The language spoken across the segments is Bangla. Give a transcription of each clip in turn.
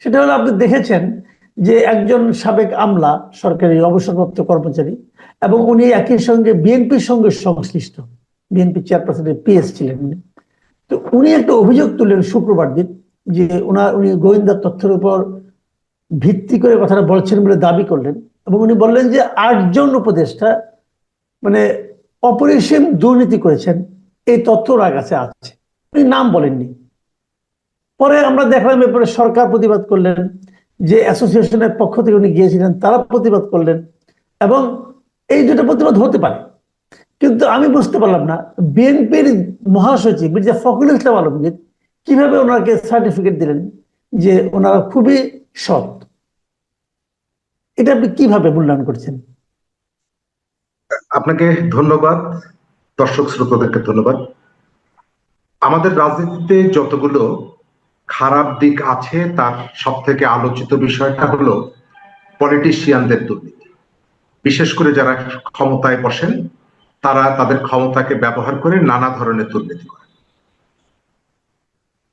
সেটা হলো আপনি দেখেছেন যে একজন সাবেক আমলা, সরকারি অবসরপ্রাপ্ত কর্মচারী, এবং উনি একই সঙ্গে বিএনপির সঙ্গে সংশ্লিষ্ট, বিএনপি চেয়ারপারসনের পিএস ছিলেন উনি। তো উনি একটা অভিযোগ তুললেন শুক্রবার দিন যে উনি গোয়েন্দা তথ্যের উপর ভিত্তি করে কথাটা বলছেন বলে দাবি করলেন, এবং উনি বললেন যে 8 জন উপদেষ্টা মানে অপরিসীম দুর্নীতি করেছেন, এই তথ্য ওনার কাছে আছে। উনি নাম বলেননি। পরে আমরা দেখলাম এরপরে সরকার প্রতিবাদ করলেন, যে অ্যাসোসিয়েশনের পক্ষ থেকে উনি গিয়েছিলেন তারা প্রতিবাদ করলেন, এবং এই দুটো প্রতিবাদ হতে পারে। কিন্তু আমি বুঝতে পারলাম না বিএনপির মহাসচিব মির্জা ফখরুল ইসলাম আলমগীর কিভাবে ওনাকে সার্টিফিকেট দিলেন যে ওনারা খুবই সৎ। এটা আপনি কিভাবে মূল্যায়ন করছেন? আপনাকে ধন্যবাদ, দর্শক শ্রোতাদেরকে ধন্যবাদ। আমাদের রাজনীতিতে যতগুলো খারাপ দিক আছে তার সব থেকে আলোচিত বিষয়টা হলো পলিটিশিয়ানদের দুর্নীতি। বিশেষ করে যারা ক্ষমতায় বসেন তারা তাদের ক্ষমতাকে ব্যবহার করে নানা ধরনের দুর্নীতি করে।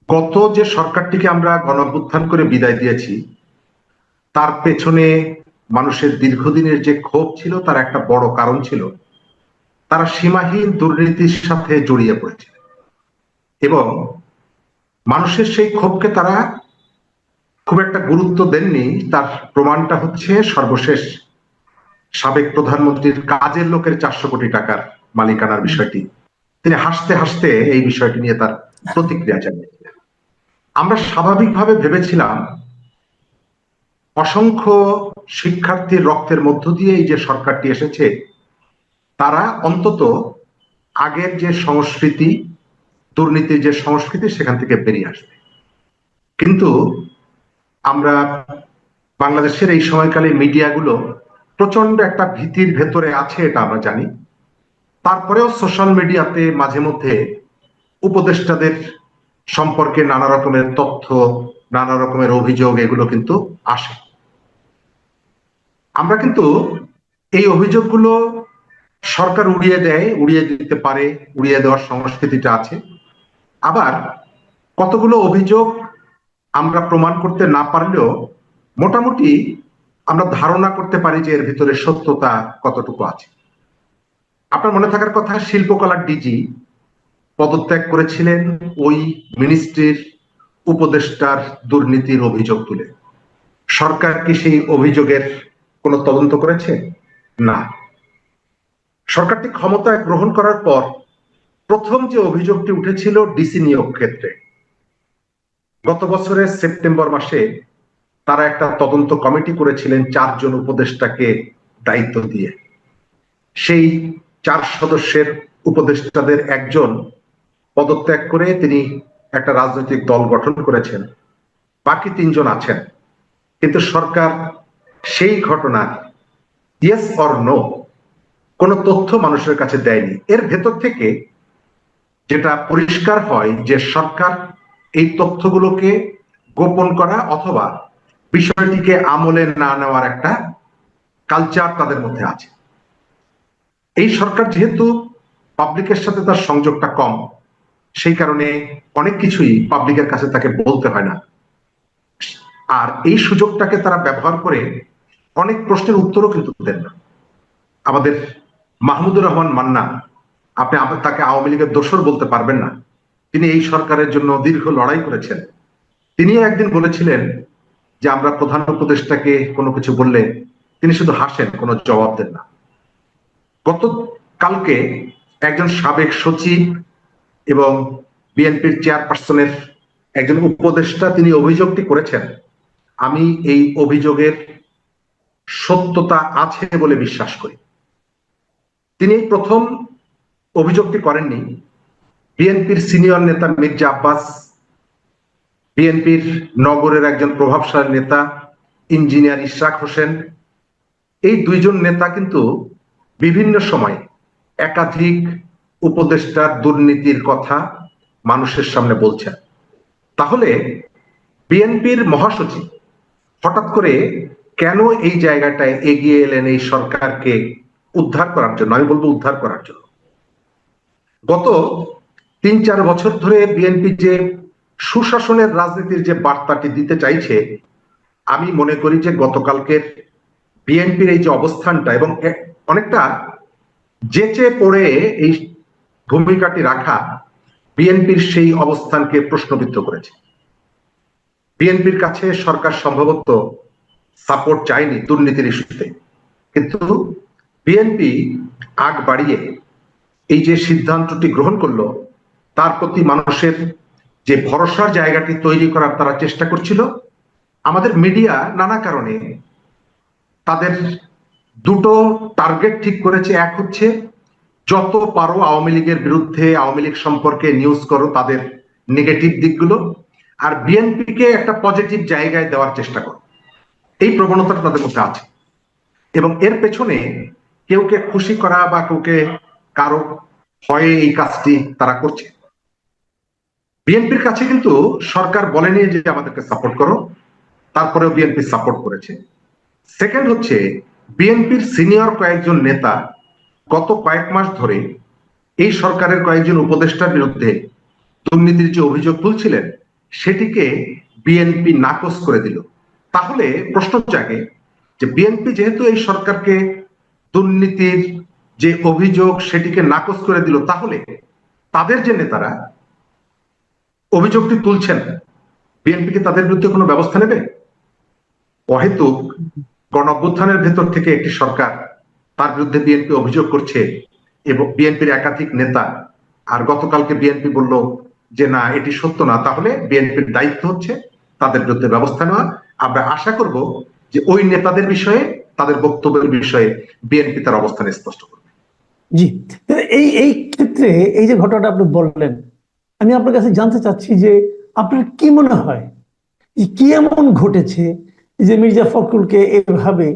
গত যে সরকারটিকে আমরা গণঅভ্যুত্থান করে বিদায় দিয়েছি তার পেছনে মানুষের দীর্ঘদিনের যে ক্ষোভ ছিল তার একটা বড় কারণ ছিল তারা সীমাহীন দুর্নীতির সাথে জড়িয়ে পড়েছে, এবং মানুষের সেই ক্ষোভকে তারা খুব একটা গুরুত্ব দেননি। তার প্রমাণটা হচ্ছে সর্বশেষ সাবেক প্রধানমন্ত্রীর কাজের লোকের 400 কোটি টাকার মালিকানার বিষয়টি। তিনি হাসতে হাসতে এই বিষয়টি নিয়ে তার প্রতিক্রিয়া জানিয়েছিলেন। আমরা স্বাভাবিকভাবে ভেবেছিলাম অসংখ্য শিক্ষার্থীর রক্তের মধ্য দিয়ে এই যে সরকারটি এসেছে তারা অন্তত আগের যে সংস্কৃতি, দুর্নীতির যে সংস্কৃতি সেখান থেকে বেরিয়ে আসবে। কিন্তু আমরা বাংলাদেশের এই সময়কালে মিডিয়াগুলো প্রচন্ড একটা ভীতির ভেতরে আছে, এটা আমরা জানি। তারপরেও সোশ্যাল মিডিয়াতে মাঝে মধ্যে উপদেষ্টাদের সম্পর্কে নানা রকমের তথ্য, নানা রকমের অভিযোগ এগুলো কিন্তু আসে। আমরা কিন্তু এই অভিযোগগুলো সরকার উড়িয়ে দেয়, উড়িয়ে দিতে পারে, উড়িয়ে দেওয়ার সংস্কৃতিটা আছে। আবার কতগুলো অভিযোগ আমরা প্রমাণ করতে না পারলেও মোটামুটি আমরা ধারণা করতে পারি যে এর ভিতরে সত্যতা কতটুকু আছে। আপনার মনে থাকার কথা, শিল্পকলার ডিজি পদত্যাগ করেছিলেন ওই মিনিস্ট্রির উপদেষ্টার দুর্নীতির অভিযোগ তুলে। সরকার কি সেই অভিযোগের কোনো তদন্ত করেছে? না। সরকারটি ক্ষমতা গ্রহণ করার পর প্রথম যে অভিযোগটি উঠেছিল ডিসি নিয়োগ ক্ষেত্রে, গত বছরের সেপ্টেম্বর মাসে তারা একটা তদন্ত কমিটি করেছিলেন 4 জন উপদেষ্টাকে দায়িত্ব দিয়ে। সেই 4 সদস্যের উপদেষ্টাদের একজন পদত্যাগ করে তিনি একটা রাজনৈতিক দল গঠন করেছেন, বাকি 3 জন আছেন। কিন্তু সরকার সেই ঘটনার ইয়েস অর নো কোনো তথ্য মানুষের কাছে দেয়নি। এর ভেতর থেকে যেটা পরিষ্কার হয় যে সরকার এই তথ্যগুলোকে গোপন করা অথবা বিষয়টিকে আমলে না নেওয়ার একটা কালচার তাদের মধ্যে আছে। এই সরকার যেহেতু পাবলিকের সাথে তার সংযোগটা কম, সেই কারণে অনেক কিছুই পাবলিকের কাছে তাকে বলতে হয় না। আর এই সুযোগটাকে তারা ব্যবহার করে অনেক প্রশ্নের উত্তরও কিন্তু দেন না। আমাদের মাহমুদুর রহমান মান্না, আপনি তাকে আওয়ামী লীগের দোসর বলতে পারবেন না। তিনি এই সরকারের জন্য দীর্ঘ লড়াই করেছেন। তিনি একদিন বলেছিলেন যে আমরা প্রধান উপদেষ্টাকে কোনো কিছু বললে তিনি শুধু হাসেন, কোনো জবাব দেন না। গতকালকে একজন সাবেক সচিব এবং বিএনপির চেয়ারপারসনের একজন উপদেষ্টা তিনি অভিযোগটি করেছেন। আমি এই অভিযোগের সত্যতা আছে বলে বিশ্বাস করি। তিনি প্রথম অভিযোগটি করেননি। বিএনপির সিনিয়র নেতা মির্জা আব্বাস, বিএনপির নগরের একজন প্রভাবশালী নেতা ইঞ্জিনিয়ার ইশরাক হোসেন, এই 2 জন নেতা কিন্তু বিভিন্ন সময় একাধিক উপদেষ্টার দুর্নীতির কথা মানুষের সামনে বলছেন। তাহলে বিএনপির মহাসচিব হঠাৎ করে কেন এই জায়গাটায় এগিয়ে এলেন এই সরকারকে উদ্ধার করার জন্য? আমি বলবো উদ্ধার করার জন্য। গত 3-4 বছর ধরে বিএনপি যে সুশাসনের রাজনীতির যে বার্তাটি দিতে চাইছে আমি মনে করি যে গতকালকের বিএনপির এই যে অবস্থানটা এবং অনেকটা যেচে পড়ে এই ভূমিকাটি রাখা বিএনপির সেই অবস্থানকে প্রশ্নবিদ্ধ করেছে। বিএনপির কাছে সরকার সম্ভবত সাপোর্ট চায়নি দুর্নীতির ইস্যুতে, কিন্তু বিএনপি আগ বাড়িয়ে এই যে সিদ্ধান্তটি গ্রহণ করলো তার প্রতি মানুষের যে ভরসার জায়গাটি তৈরি করার তারা চেষ্টা করছিল। আমাদের মিডিয়া নানা কারণে তাদের দুটো টার্গেট ঠিক করেছে। এক হচ্ছে যত পারো আওয়ামী লীগের বিরুদ্ধে, আওয়ামী লীগ সম্পর্কে নিউজ করো, তাদের নেগেটিভ দিকগুলো, আর বিএনপিকে একটা পজিটিভ জায়গায় দেওয়ার চেষ্টা করো। এই প্রবণতাটা তাদের মধ্যে আছে এবং এর পেছনে কেউকে খুশি করা বা কাউকে কারো ভয়ে এই কাজটি তারা করছে। বিএনপির কাছে কিন্তু সরকার বলেনি যে আমাদেরকে সাপোর্ট করো, তারপরেও বিএনপি সাপোর্ট করেছে। সেকেন্ড হচ্ছে বিএনপির সিনিয়র কয়েকজন নেতা গত কয়েক মাস ধরে এই সরকারের কয়েকজন উপদেষ্টার বিরুদ্ধে দুর্নীতির যে অভিযোগ তুলছিলেন সেটিকে বিএনপি নাকচ করে দিল। তাহলে প্রশ্ন জাগে যে বিএনপি যেহেতু এই সরকারকে দুর্নীতির যে অভিযোগ সেটিকে নাকচ করে দিল, তাহলে তাদের যে নেতারা অভিযোগটি তুলছেন বিএনপি কি তাদের বিরুদ্ধে কোনো ব্যবস্থা নেবে? অহেতুক গণঅভ্যুত্থানের ভেতর থেকে একটি সরকার, তার বিরুদ্ধে বিএনপি অভিযোগ করছে এবং বিএনপির একাধিক নেতা, আর গতকালকে বিএনপি বলল যে না এটি সত্য না, তাহলে বিএনপির দায়িত্ব হচ্ছে তাদের বিরুদ্ধে ব্যবস্থা নেওয়া। আমরা আশা করব যে ওই নেতাদের বিষয়ে, তাদের বক্তব্যের বিষয়ে বিএনপি তার অবস্থান স্পষ্ট করবে। জি, এই এই ক্ষেত্রে এই যে ঘটনাটা আপনি বললেন, আমি আপনার কাছে জানতে চাচ্ছি যে আপনার কি মনে হয় যে কি এমন ঘটেছে যে মির্জা ফখরুলকে এভাবে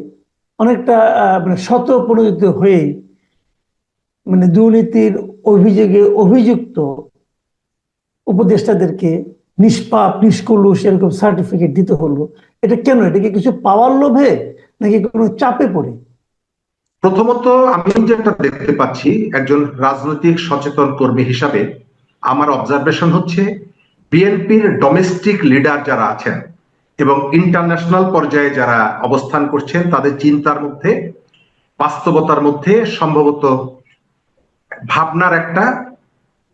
অনেকটা মানে স্বতঃপ্রণোদিত হয়ে মানে দুর্নীতির অভিযোগে অভিযুক্ত উপদেষ্টাদেরকে নিষ্পাপ নিষ্কলুষ এরকম সার্টিফিকেট দিতে হলো? এটা কেন? এটা কি কিছু পাওয়ার লোভে নাকি কোনো চাপে পড়ে? প্রথমত আমি যেটা দেখতে পাচ্ছি একজন রাজনৈতিক সচেতন কর্মী হিসাবে আমার অবজারভেশন হচ্ছে বিএনপির ডোমেস্টিক লিডার যারা আছেন এবং ইন্টারন্যাশনাল পর্যায়ে যারা অবস্থান করছেন তাদের চিন্তার মধ্যে, বাস্তবতার মধ্যে সম্ভবত ভাবনার একটা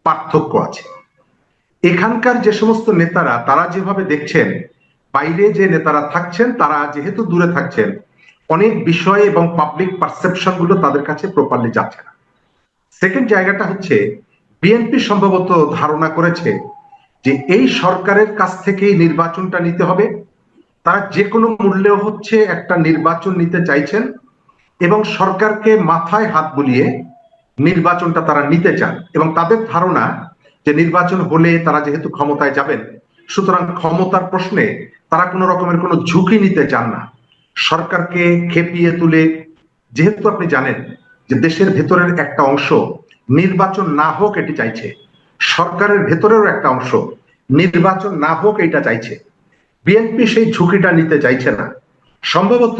পার্থক্য আছে। এখানকার যে সমস্ত নেতারা তারা যেভাবে দেখছেন, বাইরে যে নেতারা থাকছেন তারা যেহেতু দূরে থাকছেন, অনেক বিষয় এবং পাবলিক পারসেপশন গুলো তাদের কাছে প্রপারলি যাচ্ছে না। সেকেন্ড জায়গাটা হচ্ছে বিএনপি সম্ভবত ধারণা করেছে যে এই সরকারের কাছ থেকেই নির্বাচনটা নিতে হবে। তারা যে কোনো মূল্যে হচ্ছে একটা নির্বাচন নিতে চাইছেন এবং সরকারকে মাথায় হাত বুলিয়ে নির্বাচনটা তারা নিতে চান এবং তাদের ধারণা যে নির্বাচন হলে তারা যেহেতু ক্ষমতায় যাবেন, সুতরাং ক্ষমতার প্রশ্নে তারা কোনো রকমের কোনো ঝুঁকি নিতে চান না। সরকারকে খেপিয়ে তুলে, যেহেতু আপনি জানেন যে দেশের ভেতরের একটা অংশ নির্বাচন না হোক এটি চাইছে, সরকারের ভেতরেরও একটা অংশ নির্বাচন না হোক এটা চাইছে। বিএনপি সেই ঝুঁকিটা নিতে চাইছে না। সম্ভবত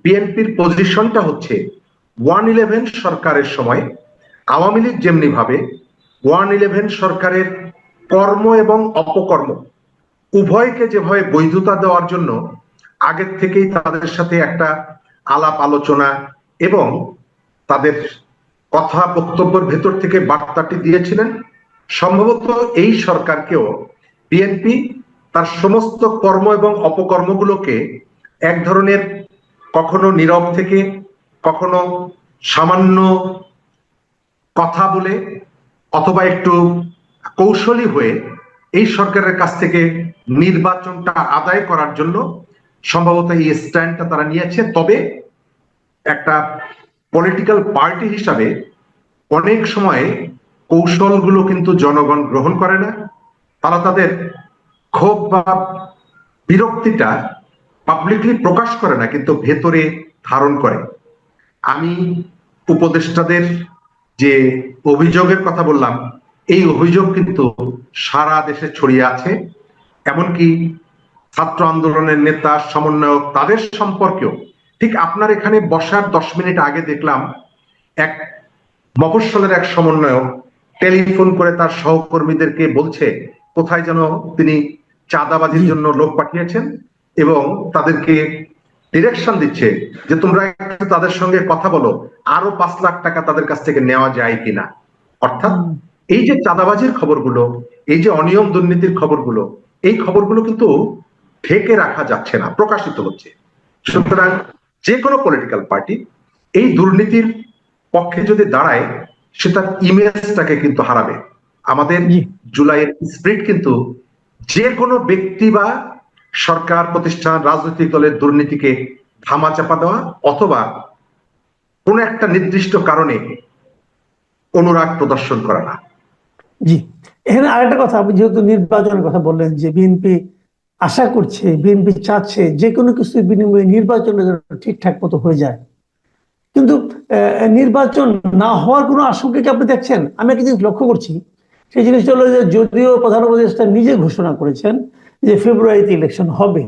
বিএনপির পজিশনটা হচ্ছে 111 সরকারের সময় আওয়ামী লীগ যেমনি ভাবে 111 সরকারের কর্ম এবং অপকর্ম উভয়কে যেভাবে বৈধতা দেওয়ার জন্য আগের থেকেই তাদের সাথে একটা আলাপ আলোচনা এবং তাদের কথা বক্তব্যের ভেতর থেকে বার্তাটি দিয়েছিলেন, সম্ভবত এই সরকারকেও বিএনপি তার সমস্ত কর্ম এবং অপকর্মগুলোকে এক ধরনের কখনো নীরব থেকে, কখনো সামান্য কথা বলে অথবা একটু কৌশলী হয়ে এই সরকারের কাছ থেকে নির্বাচনটা আদায় করার জন্য সম্ভবত এই স্ট্যান্ডটা তারা নিয়েছে। তবে একটা পলিটিক্যাল পার্টি হিসাবে অনেক সময় কৌশলগুলো কিন্তু জনগণ গ্রহণ করে না। তারা তাদের ক্ষোভ বা বিরক্তিটা পাবলিকলি প্রকাশ করে না, কিন্তু ভেতরে ধারণ করে। আমি উপদেষ্টাদের যে অভিযোগের কথা বললাম, এই অভিযোগ কিন্তু সারা দেশে ছড়িয়ে আছে। এমনকি ছাত্র আন্দোলনের নেতা, সমন্বয়ক, তাদের সম্পর্কেও ঠিক আপনার এখানে বসার 10 মিনিট আগে দেখলাম এক মফস্বলের এক সমন্বয়ক টেলিফোন করে তার সহকর্মীদেরকে বলছে কোথায় যেন তিনি চাঁদাবাজির জন্য লোক পাঠিয়েছেন এবং তাদেরকে ডিরেকশন দিচ্ছে যে তোমরা একটু তাদের সঙ্গে কথা বলো, আরো 5 লাখ টাকা তাদের কাছ থেকে নেওয়া যায় কিনা। অর্থাৎ এই যে চাঁদাবাজির খবরগুলো, এই যে অনিয়ম দুর্নীতির খবরগুলো, এই খবরগুলো কিন্তু ঢেকে রাখা যাচ্ছে না, প্রকাশিত হচ্ছে। সুতরাং যে কোনো পলিটিক্যাল পার্টি এই দুর্নীতির পক্ষে যদি দাঁড়ায়, সে তার ইমেজটাকে কিন্তু হারাবে। আমাদের জুলাইয়ের স্পিরিট কিন্তু যে কোনো ব্যক্তি বা সরকার প্রতিষ্ঠান, রাজনৈতিক দলের দুর্নীতিকে ধামাচাপা দেওয়া অথবা কোন একটা নির্দিষ্ট কারণে অনুরাগ প্রদর্শন করা না। জি, এখানে আরেকটা কথা, আপনি যেহেতু নির্বাচনের কথা বললেন যে বিএনপি আশা করছে, বিএনপি চাচ্ছে যে কোনো কিছুর বিনিময়ে নির্বাচনের ঠিকঠাক মতো হয়ে যায়, কিন্তু নির্বাচন না হওয়ার কোনো আশঙ্কা কি আপনি দেখছেন? আমি একটা জিনিস লক্ষ্য করছি, সেই জিনিসটা হলো যে যদিও প্রধান উপদেষ্টা নিজে ঘোষণা করেছেন যে ফেব্রুয়ারিতে ইলেকশন হবে,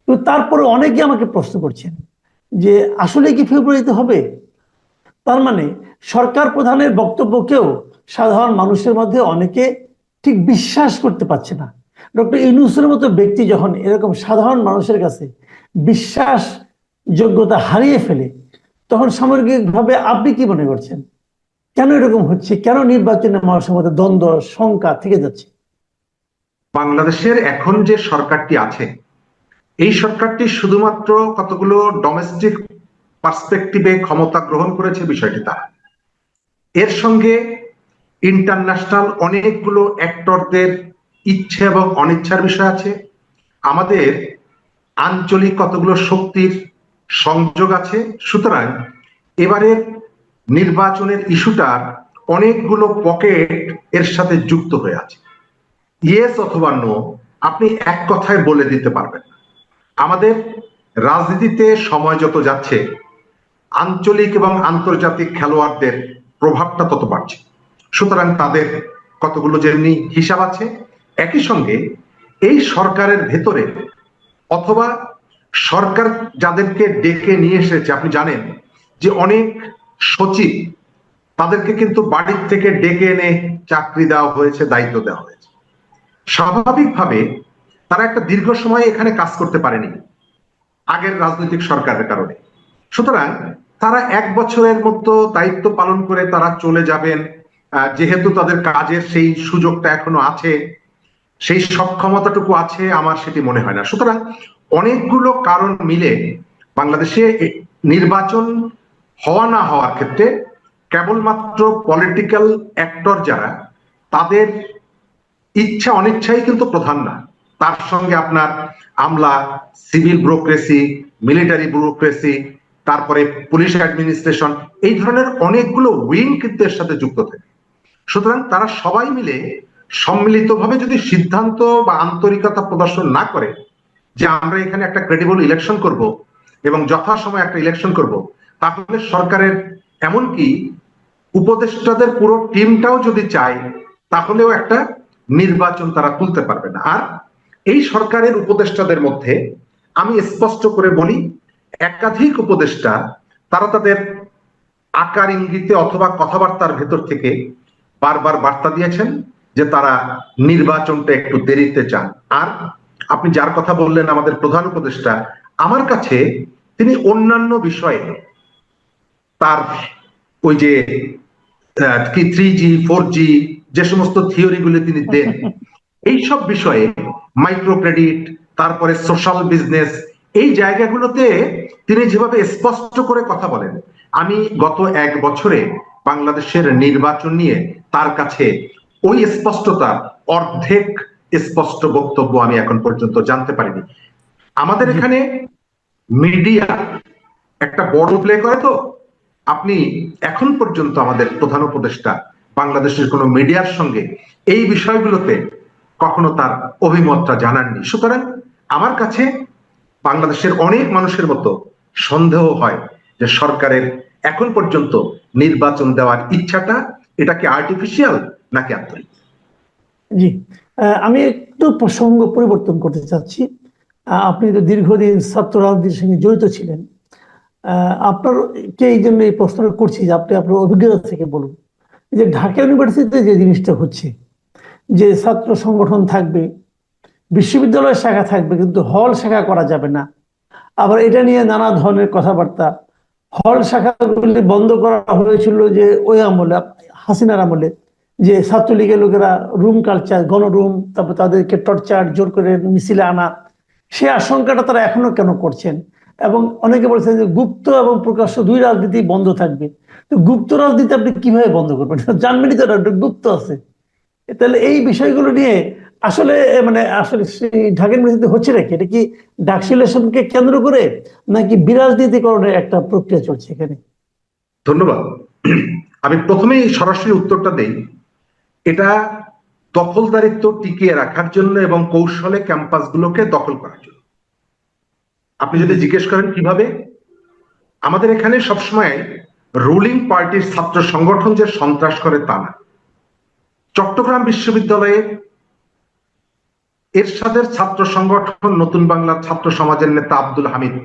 কিন্তু তারপরে অনেকে আমাকে প্রশ্ন করছেন যে আসলে কি ফেব্রুয়ারিতে হবে? তার মানে সরকার প্রধানের বক্তব্যকেও সাধারণ মানুষের মধ্যে অনেকে ঠিক বিশ্বাস করতে পারছে না। ডক্টর ইউনূসের মতো ব্যক্তি যখন এরকম সাধারণ মানুষের কাছে বিশ্বাস যোগ্যতা হারিয়ে ফেলে, তখন সামগ্রিকভাবে আপনি কি মনে করছেন, কেন এরকম হচ্ছে? কেন নির্বাচনের মানুষের মধ্যে দ্বন্দ্ব, শঙ্কা থেকে যাচ্ছে? বাংলাদেশের এখন যে সরকারটি আছে, এই সরকারটি শুধুমাত্র কতগুলো ডোমেস্টিক পার্সপেক্টিভে ক্ষমতা গ্রহণ করেছে বিষয়টি তা। এর সঙ্গে ইন্টারন্যাশনাল অনেকগুলো অ্যাক্টরদের ইচ্ছে এবং অনিচ্ছার বিষয় আছে। আমাদের আঞ্চলিক কতগুলো শক্তির সংযোগ আছে। সুতরাং এবারের নির্বাচনের ইস্যুটার অনেকগুলো পকেট এর সাথে যুক্ত হয়ে আছে। ইয়েস অথবা নো আপনি এক কথায় বলে দিতে পারবেন না। আমাদের রাজনীতিতে সময় যত যাচ্ছে, আঞ্চলিক এবং আন্তর্জাতিক খেলোয়াড়দের প্রভাবটা তত বাড়ছে। সুতরাং তাদের কতগুলো যেমনি হিসাব আছে, একই সঙ্গে এই সরকারের ভেতরে অথবা সরকার যাদেরকে ডেকে নিয়ে এসেছে, আপনি জানেন যে অনেক সচিব তাদেরকে কিন্তু বাড়ির থেকে ডেকে এনে চাকরি দেওয়া হয়েছে, দায়িত্ব দেওয়া হয়েছে। স্বাভাবিকভাবে তারা একটা দীর্ঘ সময় এখানে কাজ করতে পারেনি আগের রাজনৈতিক সরকারের কারণে। সুতরাং তারা 1 বছরের মতো দায়িত্ব পালন করে তারা চলে যাবেন, যেহেতু তাদের কাজের সেই সুযোগটা এখনো আছে, সেই সক্ষমতাটুকু আছে, আমার সেটি মনে হয় না। সুতরাং অনেকগুলো কারণ মিলে বাংলাদেশে নির্বাচন হওয়া না হওয়ার ক্ষেত্রে কেবলমাত্র পলিটিক্যাল অ্যাক্টর যারা, তাদের ইচ্ছা অনিচ্ছাই কিন্তু প্রধান না। তার সঙ্গে আপনার আমলা, সিভিল ব্যুরোক্রেসি, মিলিটারি ব্যুরোক্রেসি, তারপরে পুলিশ অ্যাডমিনিস্ট্রেশন, এই ধরনের অনেকগুলো উইং কিন্তু এর সাথে যুক্ত থাকে। সুতরাং তারা সবাই মিলে সম্মিলিতভাবে যদি সিদ্ধান্ত বা আন্তরিকতা প্রদর্শন না করে যে আমরা এখানে একটা ক্রেডিবল ইলেকশন করব এবং যথাসময়ে একটা ইলেকশন করব, তাহলে সরকারের এমনকি উপদেষ্টাদের পুরো টিমটাও যদি চায়, তাহলেও একটা নির্বাচন তারা তুলতে পারবে না। আর এই সরকারের উপদেষ্টাদের মধ্যে আমি স্পষ্ট করে বলি, একাধিক উপদেষ্টা তারা তাদের আকার ইঙ্গিতে অথবা কথাবার্তার ভেতর থেকে বারবার বার্তা দিয়েছেন যে তারা নির্বাচনটা একটু দেরিতে চান। আর আপনি যার কথা বললেন আমাদের প্রধান উপদেষ্টা, আমার কাছে তিনি অন্যান্য বিষয়ে তার ওই যে কি 3G 4G যে সমস্ত থিওরিগুলি তিনি দেন, এইসব বিষয়ে মাইক্রো ক্রেডিট, তারপরে সোশ্যাল বিজনেস, এই জায়গাগুলোতে তিনি যেভাবে স্পষ্ট করে কথা বলেন, আমি গত 1 বছরে বাংলাদেশের নির্বাচন নিয়ে তার কাছে ওই স্পষ্টতা অর্ধেক স্পষ্ট বক্তব্য আমি এখন পর্যন্ত জানতে পারিনি। আমাদের এখানে মিডিয়া একটা বড় প্লে করে, তো আপনি এখন পর্যন্ত আমাদের প্রধান উপদেষ্টা বাংলাদেশের কোন মিডিয়ার সঙ্গে এই বিষয়গুলোতে কখনো তার অভিমতটা জানাননি। সুতরাং আমার কাছে বাংলাদেশের অনেক মানুষের মতো সন্দেহ হয় যে সরকারের এখন পর্যন্ত নির্বাচন দেওয়ার ইচ্ছাটা এটা কি আর্টিফিশিয়াল নাকি আন্তরিক। জি, আমি একটু প্রসঙ্গ পরিবর্তন করতে চাচ্ছি। আপনি তো দীর্ঘদিন ছাত্র রাজনীতির সঙ্গে জড়িত ছিলেন, আপনারকে এই জন্য এই প্রশ্নটা করছি যে আপনি আপনার অভিজ্ঞতা থেকে বলুন যে ঢাকা ইউনিভার্সিটিতে যে জিনিসটা হচ্ছে, যে ছাত্র সংগঠন থাকবে, বিশ্ববিদ্যালয়ের শাখা থাকবে কিন্তু হল শাখা করা যাবে না। আবার এটা নিয়ে নানা ধরনের কথাবার্তা। হল শাখাগুলি বন্ধ করা হয়েছিল যে ওই আমলে, হাসিনার আমলে, যে ছাত্রলীগের লোকেরা রুম কালচার, গণরুম, তারপর তাদেরকে টর্চার, জোর করে মিছিলে আনা, সে আশঙ্কাটা তারা এখনো কেন করছেন। এবং অনেকে বলছেন যে গুপ্ত এবং প্রকাশ্য দুই রাজনীতি বন্ধ থাকবে। তো গুপ্ত রাজনীতি আপনি কিভাবে বন্ধ করবেন? জানবেনই তো, একটা গুপ্ত আছে। তাহলে এই বিষয়গুলো নিয়ে আসলে আসলে ঢাকা ইউনিভার্সিটি হচ্ছে নাকি, এটা কি ডাকসু ইলেকশনকে কেন্দ্র করে নাকি বিরাজনীতিকরণের একটা প্রক্রিয়া চলছে এখানে? ধন্যবাদ। আমি প্রথমেই সরাসরি উত্তরটা দেই। এটা দখলদারিত্ব টিকিয়ে রাখার জন্য এবং কৌশলে ক্যাম্পাসগুলোকে দখল করার জন্য। আপনি যদি জিজ্ঞেস করেন কিভাবে, আমাদের এখানে সবসময় রুলিং পার্টির ছাত্র সংগঠন যে সন্ত্রাস করে তা না। চট্টগ্রাম বিশ্ববিদ্যালয়ে এরশাদের ছাত্র সংগঠন নতুন বাংলার ছাত্র সমাজের নেতা আব্দুল হামিদ,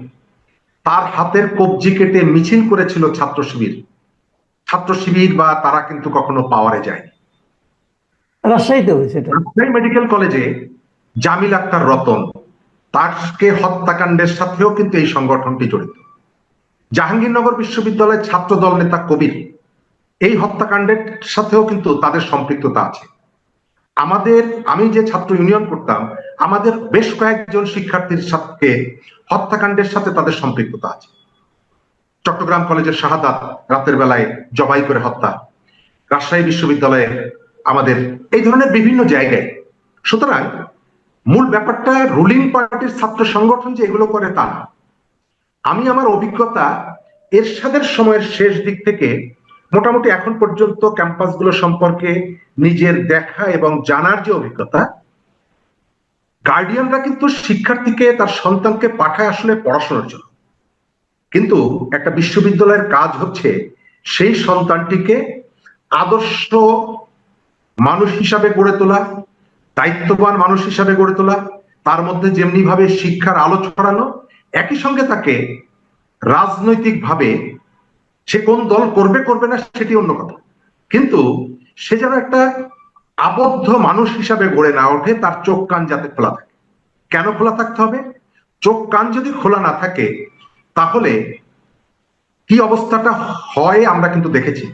তার হাতের কবজি কেটে মিছিল করেছিল ছাত্র শিবির বা তারা কিন্তু কখনো পাওয়ারে যায়। রাজশাহীতে হয়েছে এটা। রাজশাহী মেডিকেল কলেজে জামিল আক্তার রতন, তাকে হত্যাকাণ্ডের সাথেও কিন্তু এই সংগঠনটি জড়িত। জাহাঙ্গীরনগর বিশ্ববিদ্যালয়ের ছাত্র দল নেতা কবির, এই হত্যাকাণ্ডের সাথেও কিন্তু তাদের সম্পৃক্ততা আছে। আমি যে ছাত্র ইউনিয়ন করতাম, আমাদের বেশ কয়েকজন শিক্ষার্থীর সাথে হত্যাকাণ্ডের সাথে তাদের সম্পৃক্ততা আছে। চট্টগ্রাম কলেজের শাহাদাত, রাতের বেলায় জবাই করে হত্যা, রাজশাহী বিশ্ববিদ্যালয়ে আমাদের এই ধরনের বিভিন্ন জায়গায়। সুতরাং মূল ব্যাপারটা রুলিং পার্টির ছাত্র সংগঠন যে এগুলো করে তা না। আমি আমার অভিজ্ঞতা এরশাদের সময়ের শেষ দিক থেকে মোটামুটি এখন পর্যন্ত ক্যাম্পাসগুলো সম্পর্কে নিজের দেখা এবং জানার যে অভিজ্ঞতা, গার্ডিয়ানরা কিন্তু শিক্ষার্থীকে, তার সন্তানকে পাঠায় আসলে পড়াশোনার জন্য, কিন্তু একটা বিশ্ববিদ্যালয়ের কাজ হচ্ছে সেই সন্তানটিকে আদর্শ মানুষ হিসাবে গড়ে তোলা, দায়িত্ববান মানুষ হিসাবে গড়ে তোলা, তার মধ্যে যেমনি ভাবে শিক্ষার আলো ছড়ানো, একই সঙ্গে তাকে রাজনৈতিকভাবে সে কোন দল করবে করবে না সেটি অন্য কথা, কিন্তু সে যেন একটা আবদ্ধ মানুষ হিসাবে গড়ে না ওঠে, তার চোখ কান যাতে খোলা থাকে। কেন খোলা থাকতে হবে? চোখ কান যদি খোলা না থাকে তাহলে কি অবস্থাটা হয় আমরা কিন্তু দেখেছি।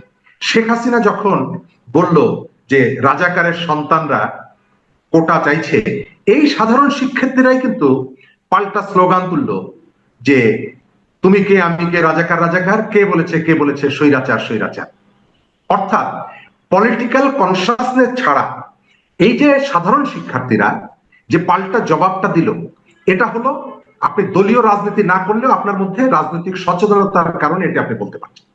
শেখ হাসিনা যখন বলল যে রাজাকারের সন্তানরা কোটা চাইছে, এই সাধারণ শিক্ষার্থীরাই কিন্তু পাল্টা স্লোগান তুললো যে তুমি কে, আমি কে, রাজাকার রাজাকার, কে বলেছে স্বৈরাচার স্বৈরাচার। অর্থাৎ পলিটিক্যাল কনসাসনেস ছাড়া এই যে সাধারণ শিক্ষার্থীরা যে পাল্টা জবাবটা দিল, এটা হলো আপনি দলীয় রাজনীতি না করলেও আপনার মধ্যে রাজনৈতিক সচেতনতার কারণে এটা আপনি বলতে পারছেন।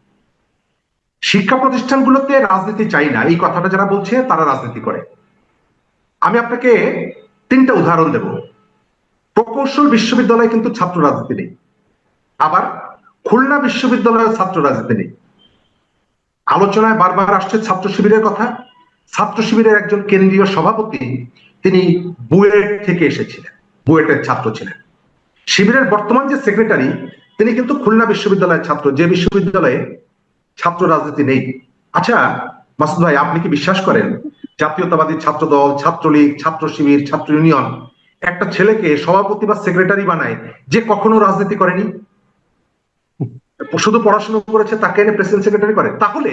শিক্ষা প্রতিষ্ঠানগুলোতে রাজনীতি চাই না এই কথাটা যারা বলছে তারা রাজনীতি করে। আমি আপনাকে 3টা উদাহরণ দেব। প্রকৌশল বিশ্ববিদ্যালয়ে কিন্তু ছাত্র রাজনীতি নেই, আবার খুলনা বিশ্ববিদ্যালয়ের ছাত্র রাজনীতি নেই। আলোচনায় বারবার আসছে ছাত্র শিবিরের কথা। ছাত্র শিবিরের একজন কেন্দ্রীয় সভাপতি, তিনি বুয়েট থেকে এসেছিলেন, বুয়েটের ছাত্র ছিলেন। শিবিরের বর্তমান যে সেক্রেটারি, তিনি কিন্তু খুলনা বিশ্ববিদ্যালয়ের ছাত্র, যে বিশ্ববিদ্যালয়ে ছাত্র রাজনীতি নেই। আচ্ছা মাসুদ ভাই, আপনি কি বিশ্বাস করেন জাতীয়তাবাদী ছাত্র দল, ছাত্রলীগ, ছাত্র শিবির, ছাত্র ইউনিয়ন একটা ছেলেকে সভাপতি বা সেক্রেটারি বানায় যে কখনো রাজনীতি করেনি, শুধু পড়াশোনা করেছে, তাকে এনে প্রেসিডেন্ট সেক্রেটারি করে? তাহলে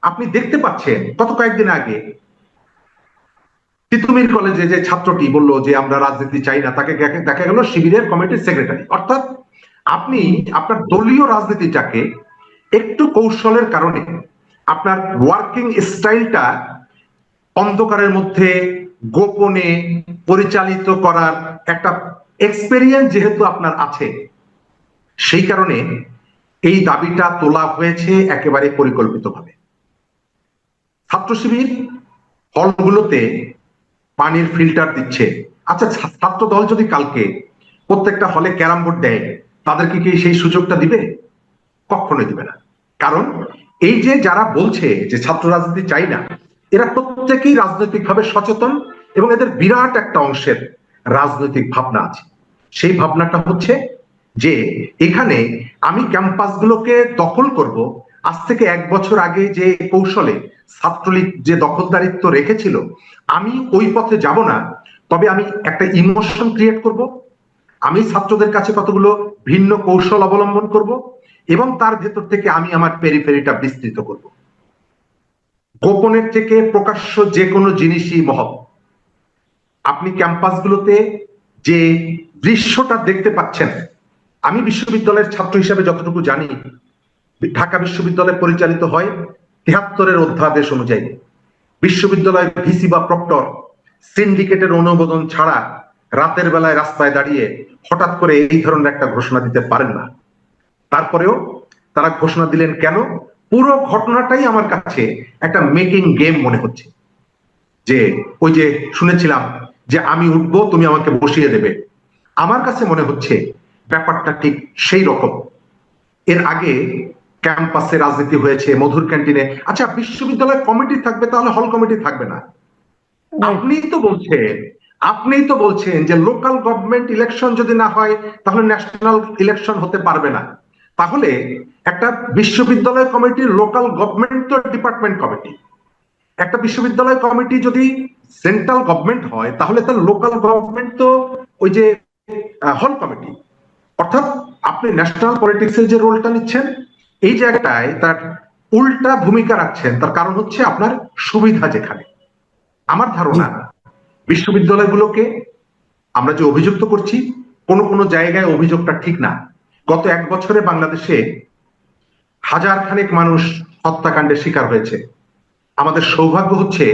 আপনি দেখতে পাচ্ছেন গত কয়েকদিন আগে তিতুমির কলেজে যে ছাত্রটি বলল যে আমরা রাজনীতি চাই না, তাকে দেখা গেল শিবিরের কমিটির সেক্রেটারি। অর্থাৎ আপনি আপনার দলীয় রাজনীতিটাকে একটু কৌশলের কারণে আপনার ওয়ার্কিং স্টাইলটা অন্ধকারের মধ্যে গোপনে পরিচালিত করার একটা এক্সপেরিয়েন্স যেহেতু আপনার আছে, সেই কারণে এই দাবিটা তোলা হয়েছে একেবারে পরিকল্পিতভাবে। ছাত্র শিবির হলগুলোতে পানির ফিল্টার দিচ্ছে। আচ্ছা, ছাত্র দল যদি কালকে প্রত্যেকটা হলে ক্যারাম বোর্ড দেয়, তাদেরকে কি সেই সুযোগটা দিবে? কখনোই দিবে না। কারণ এই যে যারা বলছে যে ছাত্র রাজনীতি চাই না, এরা প্রত্যেকেই রাজনৈতিকভাবে সচেতন এবং এদের বিরাট একটা অংশের রাজনৈতিক ভাবনা আছে। সেই ভাবনাটা হচ্ছে যে এখানে আমি ক্যাম্পাসগুলোকে দখল করব। আজ থেকে 1 বছর আগে যে কৌশলে ছাত্রলীগ যে দখলদারিত্ব রেখেছিল, আমি ওই পথে যাব না, তবে আমি একটা ইমোশন ক্রিয়েট করব, আমি ছাত্রদের কাছে কতগুলো ভিন্ন কৌশল অবলম্বন করব, এবং তার ভেতর থেকে আমি আমার পেরিফেরিটা বিস্তৃত করব। গোপনের থেকে প্রকাশ্য যে কোনো জিনিসই মহৎ। আপনি ক্যাম্পাসগুলোতে যে দৃশ্যটা দেখতে পাচ্ছেন, আমি বিশ্ববিদ্যালয়ের ছাত্র হিসেবে যতটুকু জানি, ঢাকা বিশ্ববিদ্যালয় পরিচালিত হয় ৭৩-এর অধ্যাদেশ অনুযায়ী। বিশ্ববিদ্যালয় ভিসি বা প্রক্টর সিন্ডিকেটের অনুমোদন ছাড়া রাতের বেলায় রাস্তায় দাঁড়িয়ে হঠাৎ করে এই ধরনের একটা ঘোষণা দিতে পারেন না। তারপরেও তারা ঘোষণা দিলেন কেন? পুরো ঘটনাটাই আমার কাছে একটা মেকিং গেম মনে হচ্ছে। যে ওই যে শুনেছিলাম যে আমি উঠবো, তুমি আমাকে বসিয়ে দেবে। আমার কাছে মনে হচ্ছে ব্যাপারটা ঠিক সেই রকম। এর আগে ক্যাম্পাসে রাজনীতি হয়েছে, মধুর ক্যান্টিনে। আচ্ছা, বিশ্ববিদ্যালয় কমিটি থাকবে, তাহলে হল কমিটি থাকবে না? আপনিই তো বলছেন যে লোকাল গভর্নমেন্ট ইলেকশন যদি না হয় তাহলে ন্যাশনাল ইলেকশন হতে পারবে না। তাহলে একটা বিশ্ববিদ্যালয় কমিটি লোকাল গভর্নমেন্ট তো ডিপার্টমেন্ট কমিটি, একটা বিশ্ববিদ্যালয় কমিটি যদি সেন্ট্রাল গভর্নমেন্ট হয় তাহলে তার লোকাল গভর্নমেন্ট তো ওই যে হল কমিটি। অর্থাৎ আপনি ন্যাশনাল পলিটিক্সের যে রোলটা নিচ্ছেন, এই জায়গাটায় তার উল্টা ভূমিকা রাখছেন। তার কারণ হচ্ছে আপনার সুবিধা যেখানে। আমার ধারণা বিশ্ববিদ্যালয়গুলোকে আমরা যে অভিযুক্ত করছি, কোন কোন জায়গায় অভিযোগটা ঠিক না। গত 1 বছরে বাংলাদেশে হাজার খানেক মানুষ হত্যাকাণ্ডের শিকার হয়েছে। আমাদের সৌভাগ্য হচ্ছে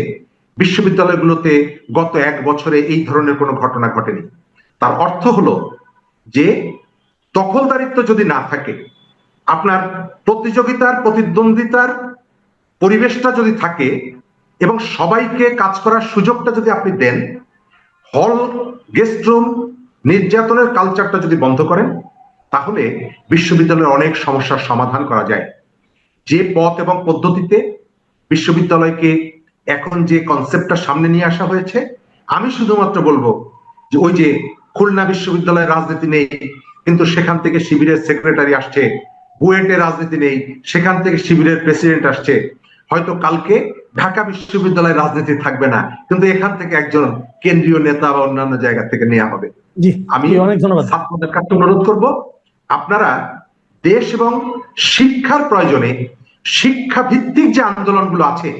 বিশ্ববিদ্যালয়গুলোতে গত 1 বছরে এই ধরনের কোনো ঘটনা ঘটেনি। তার অর্থ হলো যে দখলদারিত্ব যদি না থাকে, আপনার প্রতিযোগিতার প্রতিদ্বন্দ্বিতার পরিবেশটা যদি থাকে এবং সবাইকে কাজ করার সুযোগটা যদি আপনি দেন, হল, গেস্ট রুম, নির্যাতনের কালচারটা যদি বন্ধ করেন, তাহলে বিশ্ববিদ্যালয়ের অনেক সমস্যার সমাধান করা যায়। যে পথ এবং পদ্ধতিতে বিশ্ববিদ্যালয়কে এখন যে কনসেপ্টটা সামনে নিয়ে আসা হয়েছে, আমি শুধুমাত্র বলবো যে ওই যে খুলনা বিশ্ববিদ্যালয়ের রাজনীতি নেই, কিন্তু সেখান থেকে শিবিরের সেক্রেটারি আসছে, বুয়েটের রাজনীতি নেই, সেখান থেকে শিবিরের প্রেসিডেন্ট আসছে। হয়তো কালকে ঢাকা বিশ্ববিদ্যালয়ের রাজনীতি থাকবে না, কিন্তু এখান থেকে একজন কেন্দ্রীয় নেতা বা অন্যান্য জায়গা থেকে নেওয়া হবে। আমি অনেক ধন্যবাদ। ছাত্রদের কাছে অনুরোধ করব, আপনারা দেশ এবং শিক্ষার প্রয়োজনে শিক্ষা ভিত্তিক যে আন্দোলনগুলো আছে,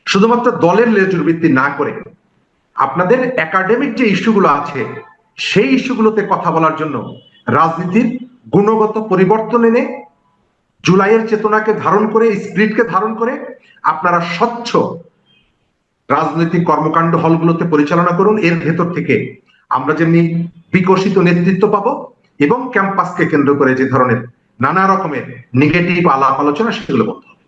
শুধুমাত্র দলের লেজুর ভিত্তি না করে আপনাদের একাডেমিক যে ইস্যুগুলো আছে সেই ইস্যুগুলোতে কথা বলার জন্য রাজনীতির গুণগত পরিবর্তন এনে, জুলাইয়ের চেতনাকে ধারণ করে, স্পিরিটকে ধারণ করে আপনারা স্বচ্ছ রাজনৈতিক কর্মকাণ্ড হলগুলোতে পরিচালনা করুন। এর ভেতর থেকে আমরা যেমনি বিকশিত নেতৃত্ব পাবো এবং ক্যাম্পাসকে কেন্দ্র করে যে ধরনের নানা রকমের নেগেটিভ আলাপ আলোচনা, সেগুলো বন্ধ হবে।